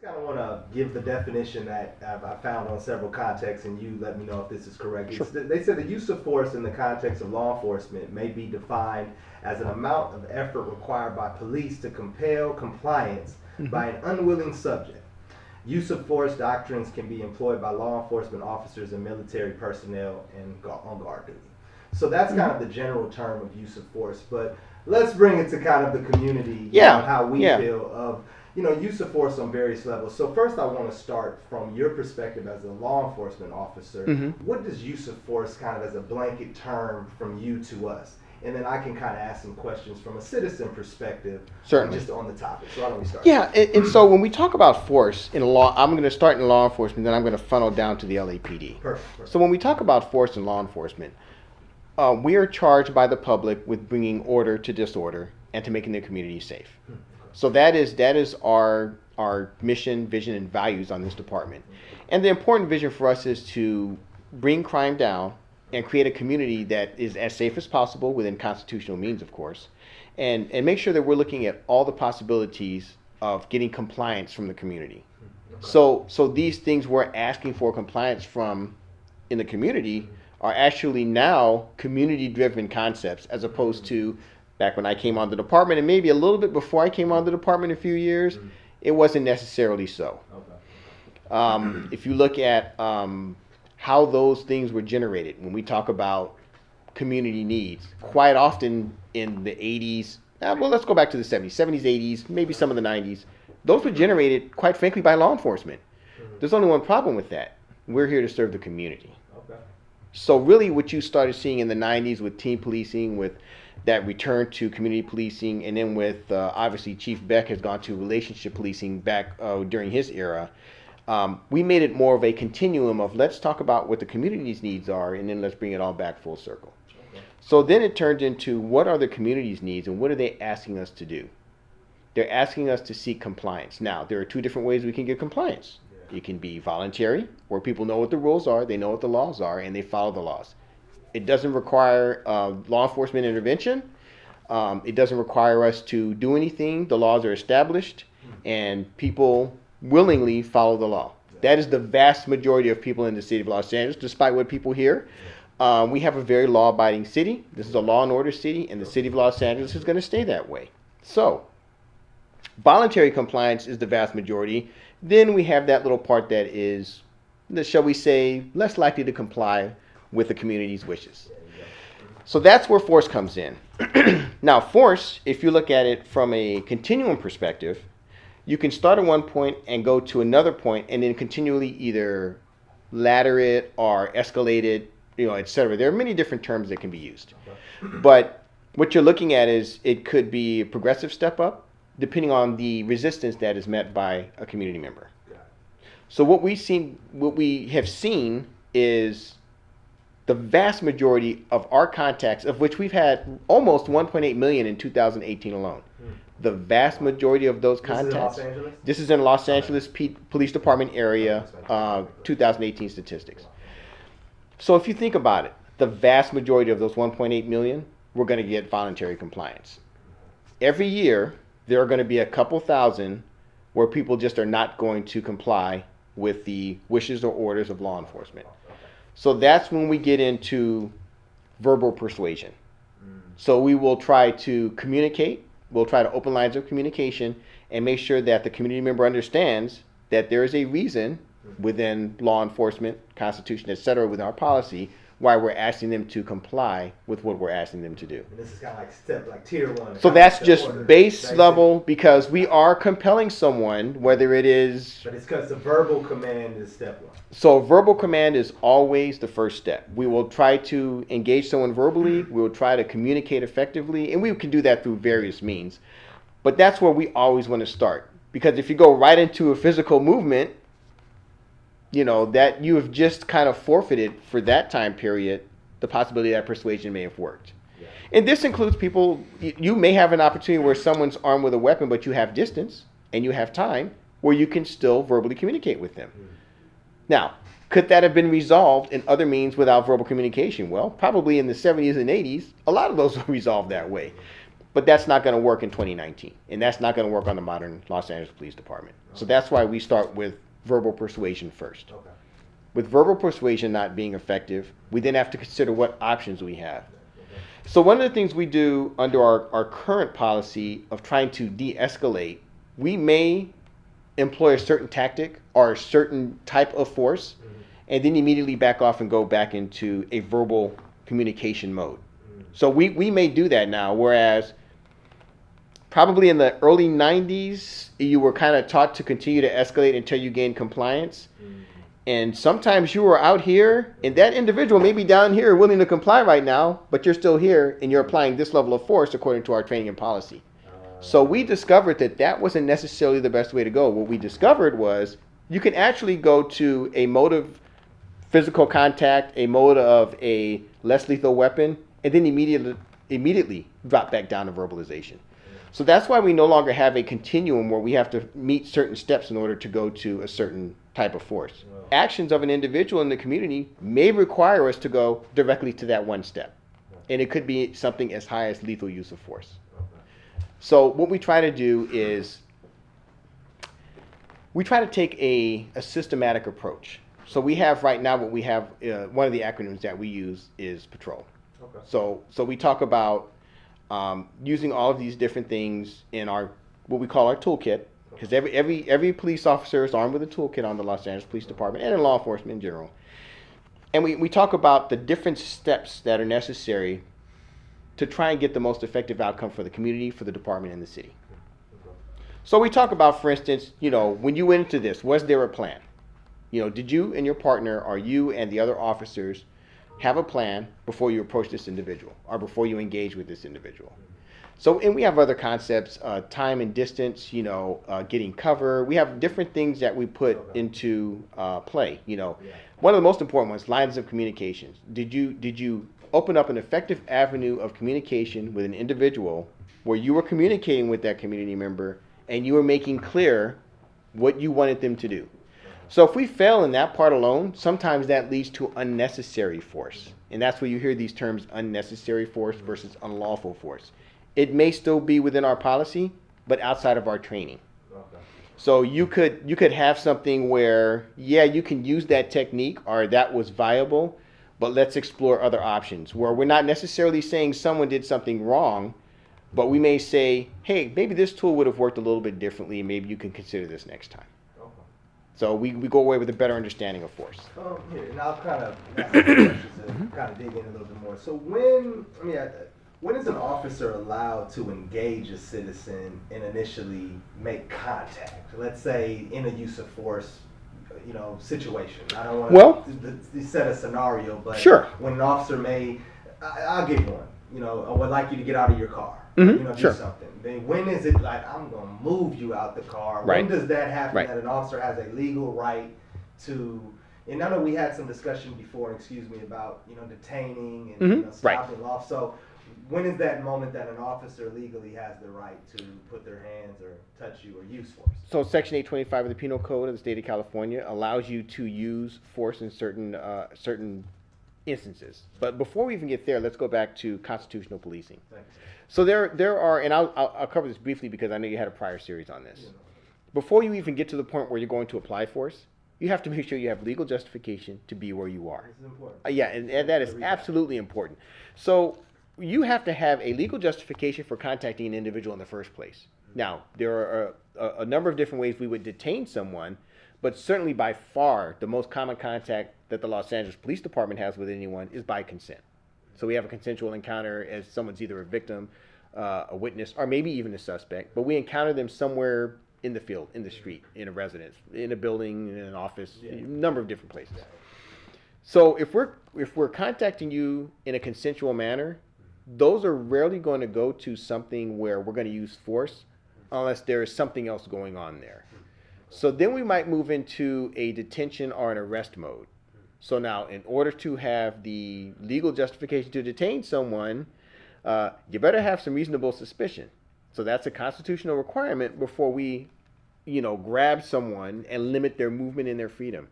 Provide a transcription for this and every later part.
Kind of want to give the definition that I found on several contexts, and you let me know if this is correct. Sure. They said the use of force in the context of law enforcement may be defined as an amount of effort required by police to compel compliance by an unwilling subject. Use of force doctrines can be employed by law enforcement officers and military personnel on guard duty. So that's kind of the general term of use of force. But let's bring it to kind of the community, how we feel of use of force on various levels. So first I want to start from your perspective as a law enforcement officer. What does use of force kind of as a blanket term from you to us? And then I can kind of ask some questions from a citizen perspective, just on the topic. So why don't we start? Yeah, and so when we talk about force in law, I'm going to start in law enforcement, then I'm going to funnel down to the LAPD. Perfect. So when we talk about force in law enforcement, we are charged by the public with bringing order to disorder and to making the community safe. So that is our mission, vision, and values on this department. And the important vision for us is to bring crime down and create a community that is as safe as possible within constitutional means, of course, and make sure that we're looking at all the possibilities of getting compliance from the community. So these things we're asking for compliance from in the community are actually now community-driven concepts, as opposed to back when I came on the department, and maybe a little bit before I came on the department a few years, it wasn't necessarily so. If you look at how those things were generated, when we talk about community needs, quite often in the 80s, let's go back to the 70s, 80s, maybe some of the 90s, those were generated, quite frankly, by law enforcement. There's only one problem with that. We're here to serve the community. So really what you started seeing in the 90s with team policing, with that return to community policing, and then with obviously Chief Beck has gone to relationship policing back during his era. We made it more of a continuum of let's talk about what the community's needs are, and then let's bring it all back full circle. So then it turned into what are the community's needs and what are they asking us to do? They're asking us to seek compliance. Now, there are two different ways we can get compliance. It can be voluntary, where people know what the rules are, they know what the laws are, and they follow the laws. It doesn't require law enforcement intervention. It doesn't require us to do anything. The laws are established, and people willingly follow the law. That is the vast majority of people in the city of Los Angeles, despite what people hear. We have a very law-abiding city. This is a law and order city, and the city of Los Angeles is going to stay that way. So, voluntary compliance is the vast majority. Then we have that little part that is, shall we say, less likely to comply with the community's wishes. So that's where force comes in. Now, force, if you look at it from a continuum perspective, you can start at one point and go to another point and then continually either ladder it or escalate it, etc. There are many different terms that can be used. But what you're looking at is it could be a progressive step up depending on the resistance that is met by a community member. So what we have seen is the vast majority of our contacts, of which we've had almost 1.8 million in 2018 alone. The vast majority of those contacts. This is in Los Angeles Police Department area, 2018 statistics. So if you think about it, the vast majority of those 1.8 million, we're going to get voluntary compliance. Every year, there are going to be a couple thousand where people just are not going to comply with the wishes or orders of law enforcement. So that's when we get into verbal persuasion. So we will try to communicate. We'll try to open lines of communication and make sure that the community member understands that there is a reason within law enforcement, Constitution, etc., within our policy, why we're asking them to comply with what we're asking them to do. And this is kind of like tier one. So that's just base level, because we are compelling someone, whether it is... But it's because the verbal command is step one. So verbal command is always the first step. We will try to engage someone verbally. We will try to communicate effectively, and we can do that through various means. But that's where we always want to start, because if you go right into a physical movement, that you have just kind of forfeited for that time period the possibility that persuasion may have worked. Yeah. And this includes people, you may have an opportunity where someone's armed with a weapon, but you have distance and you have time where you can still verbally communicate with them. Now, could that have been resolved in other means without verbal communication? Well, probably in the 70s and 80s, a lot of those were resolved that way. But that's not going to work in 2019, and that's not going to work on the modern Los Angeles Police Department. So that's why we start with verbal persuasion first. Okay. With verbal persuasion not being effective, we then have to consider what options we have. So one of the things we do under our current policy of trying to de-escalate, we may employ a certain tactic or a certain type of force, and then immediately back off and go back into a verbal communication mode. So we may do that now, whereas probably in the early 90s, you were kind of taught to continue to escalate until you gain compliance. And sometimes you were out here, and that individual may be down here willing to comply right now, but you're still here, and you're applying this level of force according to our training and policy. So we discovered that that wasn't necessarily the best way to go. What we discovered was you can actually go to a mode of physical contact, a mode of a less lethal weapon, and then immediately drop back down to verbalization. So that's why we no longer have a continuum where we have to meet certain steps in order to go to a certain type of force. Wow. Actions of an individual in the community may require us to go directly to that one step. And it could be something as high as lethal use of force. So what we try to do is we try to take a systematic approach. So we have right now what we have, one of the acronyms that we use is patrol. Okay. So we talk about using all of these different things in our what we call our toolkit, because every police officer is armed with a toolkit on the Los Angeles Police Department and in law enforcement in general. And we talk about the different steps that are necessary to try and get the most effective outcome for the community, for the department, and the city. So we talk about, for instance, when you went into this, was there a plan? Did you and your partner, or you and the other officers, have a plan before you approach this individual or before you engage with this individual? So, and we have other concepts, time and distance, getting cover. We have different things that we put into play. One of the most important ones, lines of communications. Did you open up an effective avenue of communication with an individual where you were communicating with that community member and you were making clear what you wanted them to do? So if we fail in that part alone, sometimes that leads to unnecessary force. And that's where you hear these terms, unnecessary force versus unlawful force. It may still be within our policy, but outside of our training. Okay. So you could have something where, you can use that technique or that was viable, but let's explore other options where we're not necessarily saying someone did something wrong, but we may say, hey, maybe this tool would have worked a little bit differently, and maybe you can consider this next time. So we go away with a better understanding of force. And I'll kind of ask some questions to kind of dig in a little bit more. So when is an officer allowed to engage a citizen and initially make contact? Let's say in a use of force, situation. I don't want to set a scenario, but sure. When an officer I'll give one. I would like you to get out of your car. Mm-hmm. Do sure. something. Then when is it like I'm gonna move you out the car? Right. When does that happen? Right. That an officer has a legal right to? And I know we had some discussion before. About detaining and stopping off. So when is that moment that an officer legally has the right to put their hands or touch you or use force? So Section 825 of the Penal Code of the State of California allows you to use force in certain instances. But before we even get there, let's go back to constitutional policing. Thanks. So there are, and I'll cover this briefly because I know you had a prior series on this. Before you even get to the point where you're going to apply force, you have to make sure you have legal justification to be where you are. This is important. And that is absolutely important. So you have to have a legal justification for contacting an individual in the first place. Now, there are a number of different ways we would detain someone, but certainly by far the most common contact that the Los Angeles Police Department has with anyone is by consent. So we have a consensual encounter as someone's either a victim, a witness, or maybe even a suspect, but we encounter them somewhere in the field, in the street, in a residence, in a building, in an office, a number of different places. So if we're contacting you in a consensual manner, those are rarely going to go to something where we're going to use force unless there is something else going on there. So then we might move into a detention or an arrest mode. So now, in order to have the legal justification to detain someone, you better have some reasonable suspicion. So that's a constitutional requirement before we, grab someone and limit their movement and their freedom.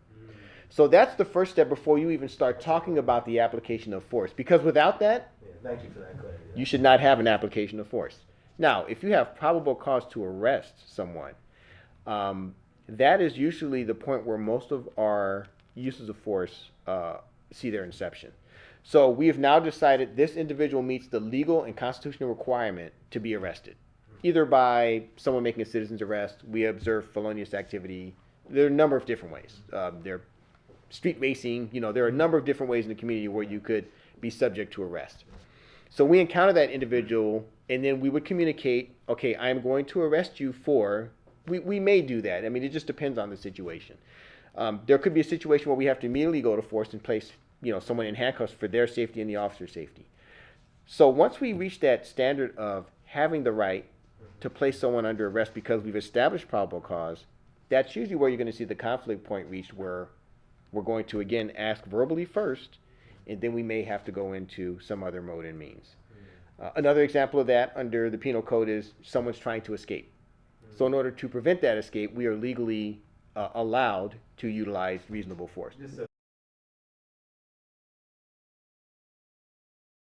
So that's the first step before you even start talking about the application of force. Because without that, thank you for that clarity. You should not have an application of force. Now, if you have probable cause to arrest someone, that is usually the point where most of our uses of force see their inception. So we have now decided this individual meets the legal and constitutional requirement to be arrested, either by someone making a citizen's arrest. We observe felonious activity. There are a number of different ways. There street racing, there are a number of different ways in the community where you could be subject to arrest. So we encounter that individual, and then we would communicate, okay, I'm going to arrest you for, we may do that. I mean, it just depends on the situation. There could be a situation where we have to immediately go to force and place, someone in handcuffs for their safety and the officer's safety. So once we reach that standard of having the right to place someone under arrest because we've established probable cause, that's usually where you're going to see the conflict point reached, where we're going to, again, ask verbally first, and then we may have to go into some other mode and means. Another example of that under the penal code is someone's trying to escape. So in order to prevent that escape, we are legally allowed to utilize reasonable force.